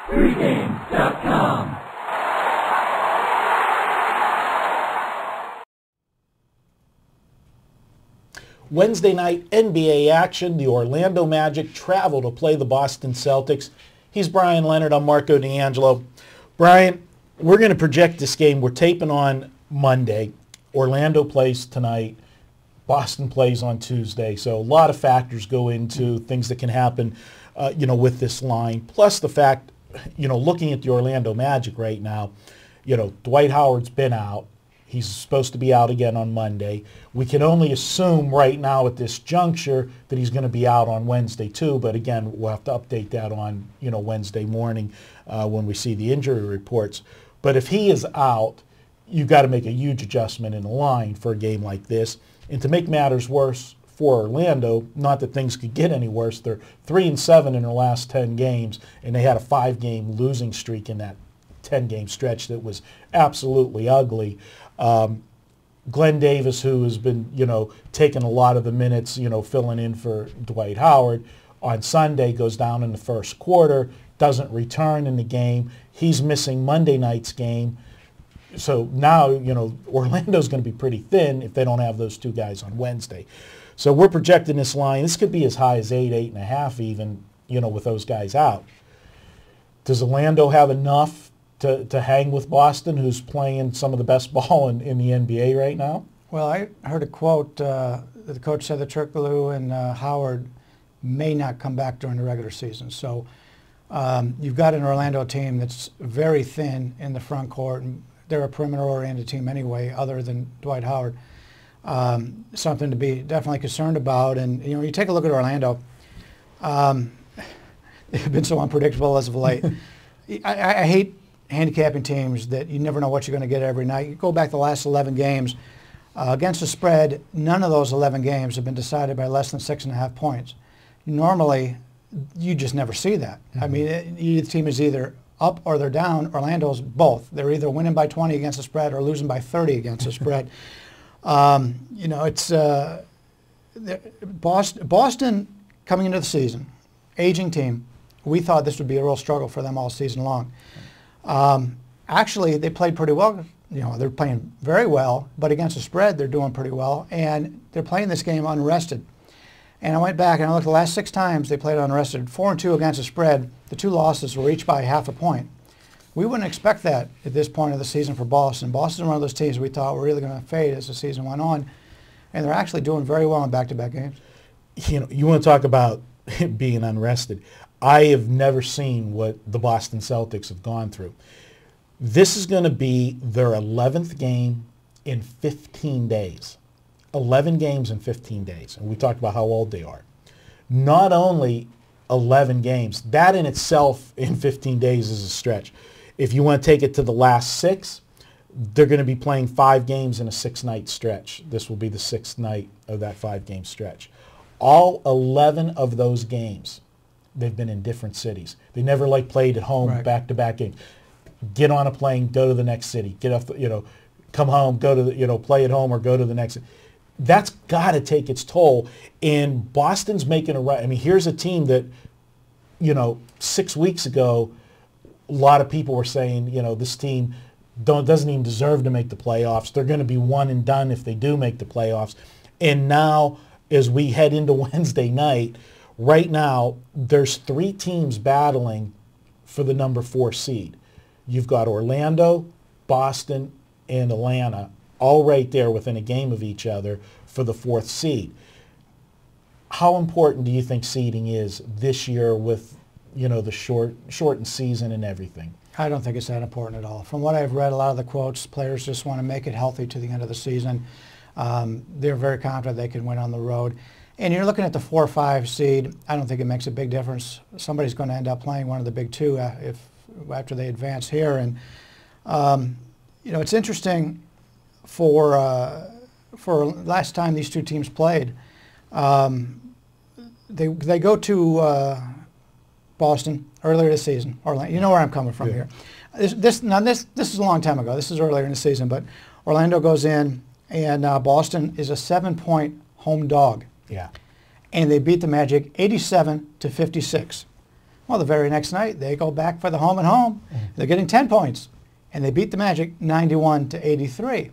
Pregame.com. Wednesday night NBA action. The Orlando Magic travel to play the Boston Celtics. He's Brian Leonard. I'm Marco D'Angelo. Brian, we're going to project this game. We're taping on Monday. Orlando plays tonight. Boston plays on Tuesday. So a lot of factors go into things that can happen, with this line. Plus the fact, looking at the Orlando Magic right now, Dwight Howard's been out. He's supposed to be out again on Monday. We can only assume right now at this juncture that he's going to be out on Wednesday too. But again, we'll have to update that on Wednesday morning when we see the injury reports. But if he is out, you've got to make a huge adjustment in the line for a game like this. And to make matters worse for Orlando, not that things could get any worse, they're 3-7 in their last 10 games, and they had a 5-game losing streak in that 10-game stretch that was absolutely ugly. Glenn Davis, who has been, taking a lot of the minutes, filling in for Dwight Howard, on Sunday goes down in the first quarter, doesn't return in the game. He's missing Monday night's game. So now, Orlando's going to be pretty thin if they don't have those two guys on Wednesday. So we're projecting this line. This could be as high as 8.5 even, with those guys out. Does Orlando have enough to hang with Boston, who's playing some of the best ball in the NBA right now? Well, I heard a quote. The coach said that Turkoglu and Howard may not come back during the regular season. So you've got an Orlando team that's very thin in the front court. And they're a perimeter-oriented team anyway, other than Dwight Howard. Something to be definitely concerned about. And, you take a look at Orlando. They've been so unpredictable as of late. I hate handicapping teams that you never know what you're going to get every night. You go back the last 11 games. Against the spread, none of those 11 games have been decided by less than 6.5 points. Normally, you just never see that. Mm-hmm. I mean, the team is either up or they're down. Orlando's both. They're either winning by 20 against the spread or losing by 30 against the spread. It's Boston coming into the season, aging team. We thought this would be a real struggle for them all season long. Actually, they played pretty well. They're playing very well, but against the spread, they're doing pretty well, and they're playing this game unrested. And I went back and I looked the last 6 times they played unrested, 4-2 against the spread. The 2 losses were each by half a point. We wouldn't expect that at this point of the season for Boston. Boston's one of those teams we thought were really going to fade as the season went on, and they're actually doing very well in back-to-back games. You want to talk about being unrested. I have never seen what the Boston Celtics have gone through. This is going to be their 11th game in 15 days. 11 games in 15 days. And we talked about how old they are. Not only 11 games, that in itself in 15 days is a stretch. If you want to take it to the last 6, they're going to be playing 5 games in a 6-night stretch. This will be the 6th night of that 5-game stretch. All 11 of those games, they've been in different cities. They never played at home, right, back-to-back games. Get on a plane, go to the next city. Get off, come home, go to play at home or go to the next. That's got to take its toll. And Boston's making a run. I mean, here's a team that, 6 weeks ago, a lot of people were saying, this team doesn't even deserve to make the playoffs. They're going to be one and done if they do make the playoffs. And now, as we head into Wednesday night, right now, there's 3 teams battling for the number 4 seed. You've got Orlando, Boston, and Atlanta, all right there within a game of each other for the 4th seed. How important do you think seeding is this year with, the shortened season and everything? I don't think it's that important at all. From what I've read, a lot of the quotes, players just want to make it healthy to the end of the season. They're very confident they can win on the road. And you're looking at the 4 or 5 seed. I don't think it makes a big difference. Somebody's going to end up playing one of the big 2 after they advance here. And it's interesting for last time these 2 teams played. They go to Boston earlier this season. Orlando, you know where I'm coming from here. This is a long time ago. This is earlier in the season, but Orlando goes in, and Boston is a 7-point home dog. Yeah. And they beat the Magic 87-56. Well, the very next night, they go back for the home and home. They're getting 10 points, and they beat the Magic 91-83.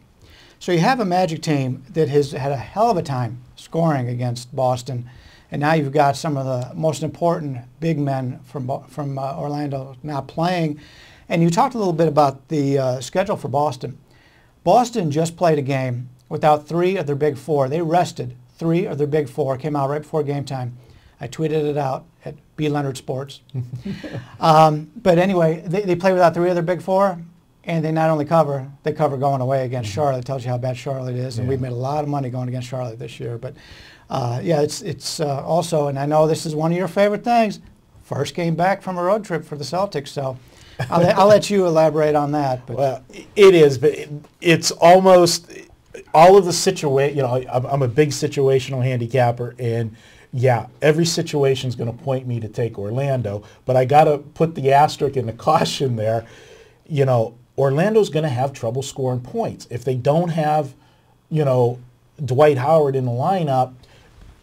So you have a Magic team that has had a hell of a time scoring against Boston, and now you've got some of the most important big men from Orlando now playing. And you talked a little bit about the schedule for Boston. Boston just played a game without 3 of their big 4. They rested 3 of their big 4, came out right before game time. I tweeted it out at B. Leonard Sports. But anyway, they play without 3 of their big 4, and they not only cover, they cover going away against Charlotte. It tells you how bad Charlotte is, and we've made a lot of money going against Charlotte this year. But yeah, it's also, and I know this is one of your favorite things, first game back from a road trip for the Celtics. So I'll let you elaborate on that. But. Well, it is, but it's almost all of the situation. You know, I'm a big situational handicapper, and yeah, every situation is going to point me to take Orlando, but I got to put the asterisk and the caution there. You know, Orlando's going to have trouble scoring points. If they don't have, you know, Dwight Howard in the lineup,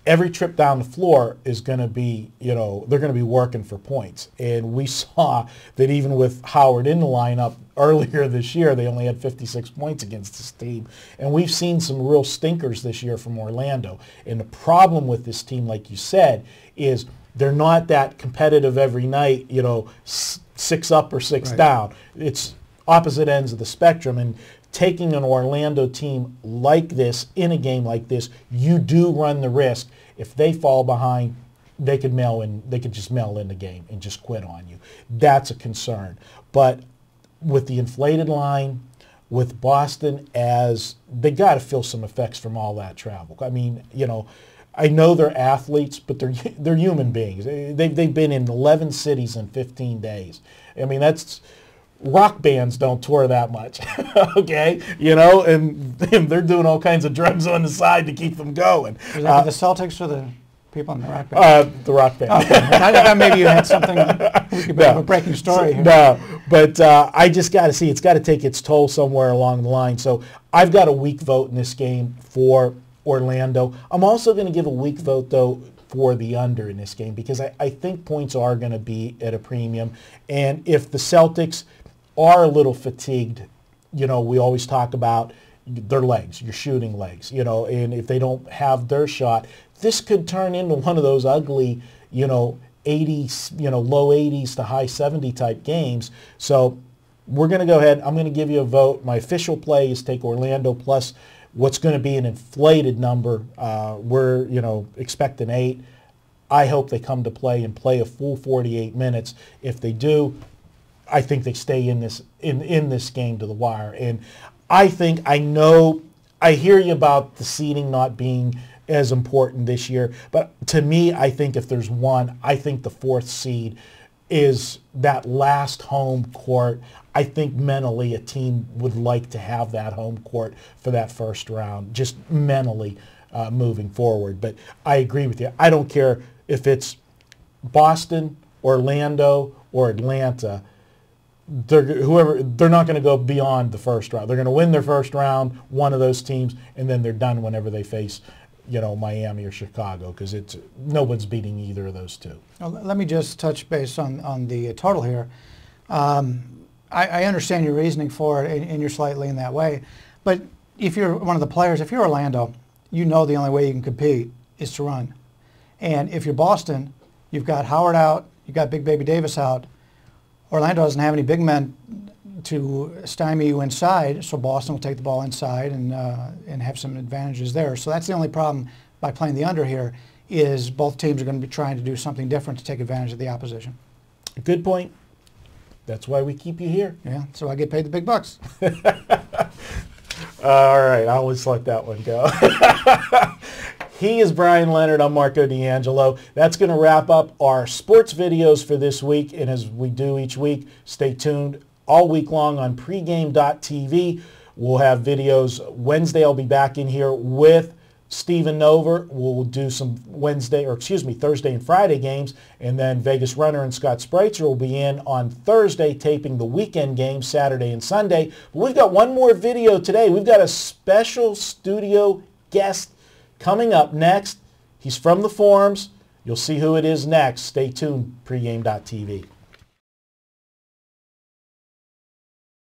every trip down the floor is going to be, you know, they're going to be working for points. And we saw that even with Howard in the lineup earlier this year, they only had 56 points against this team. And we've seen some real stinkers this year from Orlando. And the problem with this team, like you said, is they're not that competitive every night, you know, 6 up or 6 down. It's opposite ends of the spectrum. And taking an Orlando team like this in a game like this, you do run the risk. If they fall behind, they could just mail in the game and just quit on you. That's a concern. But with the inflated line, with Boston, as they got to feel some effects from all that travel. I mean, you know, I know they're athletes, but they're human beings. They've been in 11 cities in 15 days. I mean, that's rock bands don't tour that much, okay? You know, and they're doing all kinds of drugs on the side to keep them going. Was that the Celtics or the people in the rock band? The rock band. Okay. I thought maybe you had something, a breaking story here. No, but I just got to see. It's got to take its toll somewhere along the line. So I've got a weak vote in this game for Orlando. I'm also going to give a weak vote, though, for the under in this game because I think points are going to be at a premium. And if the Celtics are a little fatigued, you know, we always talk about their legs, your shooting legs, you know, and if they don't have their shot, this could turn into one of those ugly, you know, 80s, you know, low 80s to high 70 type games. So we're going to go ahead. I'm going to give you a vote. My official play is take Orlando plus what's going to be an inflated number. We're, you know, expecting 8. I hope they come to play and play a full 48 minutes. If they do, I think they stay in this game to the wire. And I hear you about the seeding not being as important this year, but to me, I think if there's one, I think the 4th seed is that last home court. I think mentally a team would like to have that home court for that first round, just mentally moving forward. But I agree with you. I don't care if it's Boston, Orlando, or Atlanta. They're not going to go beyond the first round. They're going to win their first round, one of those teams, and then they're done whenever they face, you know, Miami or Chicago, because no one's beating either of those two. Well, let me just touch base on the total here. I understand your reasoning for it, and you're slightly in that way. But if you're one of the players, if you're Orlando, you know the only way you can compete is to run. And if you're Boston, you've got Howard out, you've got Big Baby Davis out. Orlando doesn't have any big men to stymie you inside, so Boston will take the ball inside and have some advantages there. So that's the only problem by playing the under here is both teams are going to be trying to do something different to take advantage of the opposition. Good point. That's why we keep you here. Yeah, so I get paid the big bucks. All right, I'll just let that one go. He is Brian Leonard. I'm Marco D'Angelo. That's going to wrap up our sports videos for this week. And as we do each week, stay tuned all week long on pregame.tv. We'll have videos. Wednesday, I'll be back in here with Steven Nover. We'll do some Thursday and Friday games. And then Vegas Runner and Scott Spreitzer will be in on Thursday taping the weekend games, Saturday and Sunday. But we've got one more video today. We've got a special studio guest coming up next. He's from the forums. You'll see who it is next. Stay tuned, pregame.tv.